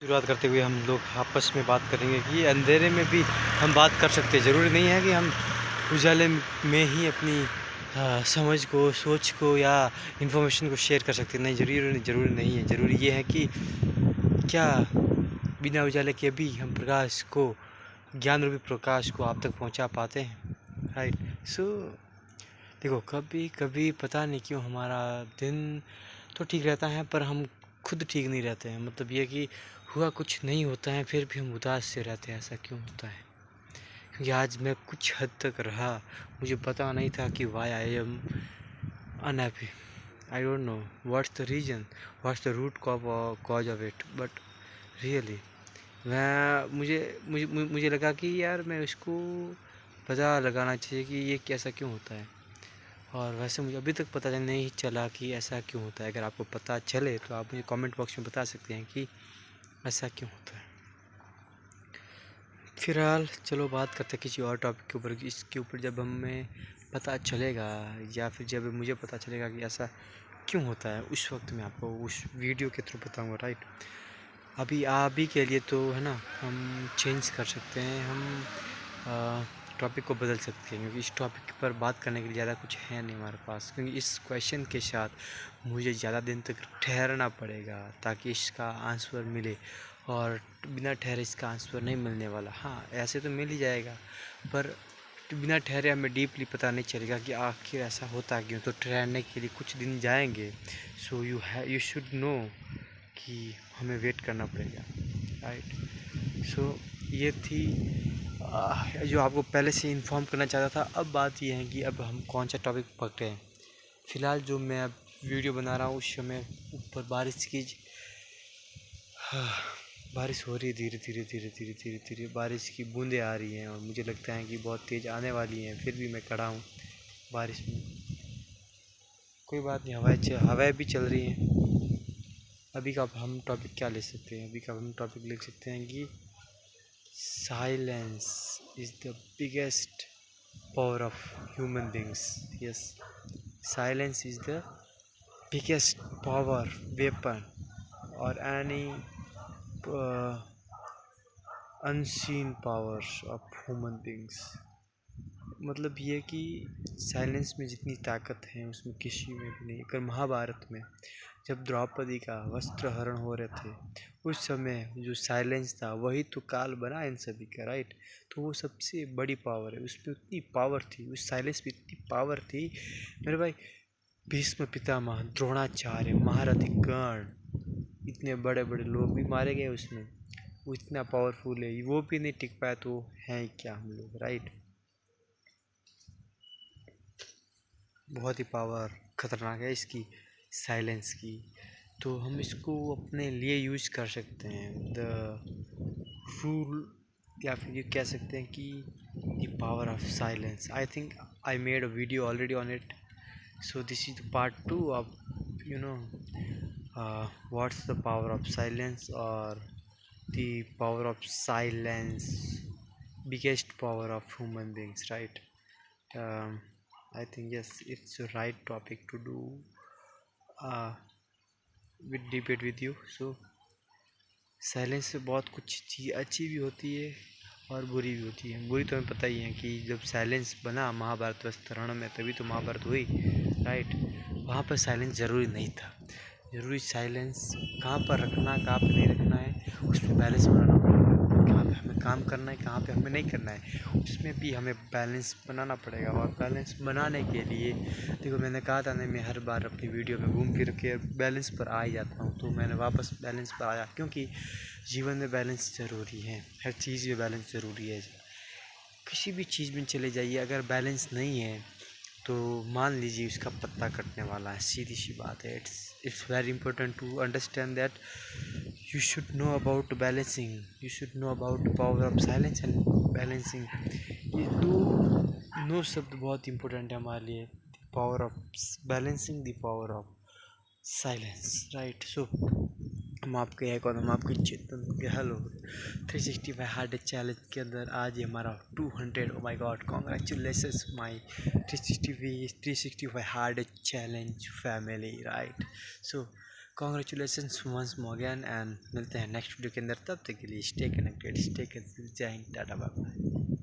शुरुआत करते हुए हम लोग आपस में बात करेंगे कि अंधेरे में भी हम बात कर सकते हैं। ज़रूरी नहीं है कि हम उजाले में ही अपनी समझ को, सोच को या इन्फॉर्मेशन को शेयर कर सकते हैं। नहीं, ज़रूरी नहीं है। ज़रूरी ये है कि क्या बिना उजाले के भी हम प्रकाश को, ज्ञान रूपी प्रकाश को आप तक पहुंचा पाते हैं। राइट। सो देखो, कभी कभी पता नहीं क्यों हमारा दिन तो ठीक रहता है पर हम खुद ठीक नहीं रहते हैं। मतलब ये कि हुआ कुछ नहीं होता है फिर भी हम उदास से रहते हैं। ऐसा क्यों होता है? क्योंकि आज मैं कुछ हद तक रहा, मुझे पता नहीं था कि why I am unhappy. I don't know what's the reason, what's the root cause of it, but really मैं मुझे मुझे मुझे लगा कि यार मैं इसको पता लगाना चाहिए कि ये कैसा क्यों होता है। और वैसे मुझे अभी तक पता नहीं चला कि ऐसा क्यों होता है। अगर आपको पता चले तो आप मुझे कमेंट बॉक्स में बता सकते हैं कि ऐसा क्यों होता है। फिलहाल चलो बात करते हैं किसी और टॉपिक के ऊपर। इसके ऊपर जब हमें पता चलेगा या फिर जब मुझे पता चलेगा कि ऐसा क्यों होता है, उस वक्त मैं आपको उस वीडियो के थ्रू बताऊंगा। राइट। अभी के लिए तो है ना, हम चेंज कर सकते हैं, हम टॉपिक को बदल सकते हैं, क्योंकि इस टॉपिक पर बात करने के लिए ज़्यादा कुछ है नहीं हमारे पास। क्योंकि इस क्वेश्चन के साथ मुझे ज़्यादा दिन तक ठहरना पड़ेगा ताकि इसका आंसर मिले, और बिना ठहरे इसका आंसर नहीं मिलने वाला। हाँ, ऐसे तो मिल ही जाएगा पर बिना ठहरे हमें डीपली पता नहीं चलेगा कि आखिर ऐसा होता क्यों। तो ठहरने के लिए कुछ दिन जाएंगे। सो यू शुड नो कि हमें वेट करना पड़ेगा। राइट। सो ये थी जो आपको पहले से इन्फॉर्म करना चाहता था। अब बात यह है कि अब हम कौन सा टॉपिक पकड़े हैं। फ़िलहाल जो मैं अब वीडियो बना रहा हूँ उस समय ऊपर बारिश हो रही है। धीरे धीरे धीरे धीरे धीरे धीरे बारिश की बूंदें आ रही हैं और मुझे लगता है कि बहुत तेज़ आने वाली हैं। फिर भी मैं खड़ा हूँ बारिश में। कोई बात नहीं, हवाएं भी चल रही हैं। अभी का हम टॉपिक क्या ले सकते हैं? अभी का हम टॉपिक ले सकते हैं कि silence is the biggest power of human beings. Yes, silence is the biggest power, weapon, or any uh, unseen powers of human beings. मतलब ये कि साइलेंस में जितनी ताकत है उसमें किसी में भी नहीं। अगर महाभारत में जब द्रौपदी का वस्त्र हरण हो रहे थे, उस समय जो साइलेंस था वही तो काल बना इन सभी का। राइट। तो वो सबसे बड़ी पावर है, उसमें उतनी पावर थी, उस साइलेंस में इतनी पावर थी मेरे भाई। भीष्म पितामह, द्रोणाचार्य, महारथी कर्ण, इतने बड़े बड़े लोग भी मारे गए उसमें। वो इतना पावरफुल है, वो भी नहीं टिक पाया तो हैं क्या हम लोग। राइट। बहुत ही पावर खतरनाक है इसकी, साइलेंस की। तो हम इसको अपने लिए यूज कर सकते हैं। द रूल, या फिर ये कह सकते हैं कि the power of silence. I think I made a video already on it. So this is the part 2 of you know what's the power of silence, और the power of silence, biggest power of human beings. Right. I think yes, it's the right topic to do uh, with debate with you. So silence से बहुत कुछ चीज़ अच्छी भी होती है और बुरी भी होती है। बुरी तो हमें पता ही है कि जब साइलेंस बना महाभारत वस्त्र में, तभी तो महाभारत हुई। राइट। वहाँ पर साइलेंस ज़रूरी नहीं था। ज़रूरी साइलेंस कहाँ पर रखना, कहाँ पर नहीं रखना है, उसमें बैलेंस बनाना पड़ेगा। कहाँ पे हमें काम करना है, कहाँ पे हमें नहीं करना है, उसमें भी हमें बैलेंस बनाना पड़ेगा। और बैलेंस बनाने के लिए देखो, मैंने कहा था ना, मैं हर बार अपनी वीडियो में घूम फिर के बैलेंस पर आ ही जाता हूँ। तो मैंने वापस बैलेंस पर आया क्योंकि जीवन में बैलेंस ज़रूरी है। हर चीज़ में बैलेंस ज़रूरी है। किसी भी चीज़ में चले जाइए, अगर बैलेंस नहीं है तो मान लीजिए उसका पत्ता कटने वाला है। सीधी सी बात है। It's very important to understand that you should know about balancing, you should know about the power of silence and balancing। ये दो नो शब्द बहुत इंपॉर्टेंट है हमारे लिए। The power of balancing, the power of silence. Right. So हम आपके हम आपके चेतन के हेलो 365 हार्ड चैलेंज के अंदर आज ये हमारा 200। Oh my God, congratulations my 365 hard challenge family. Right. So congratulations once again and मिलते हैं नेक्स्ट वीडियो के अंदर। तब तक के लिए स्टे कनेक्टेड, स्टे कनेक्टेड। जय हिंद, टाटा, बाय बाय।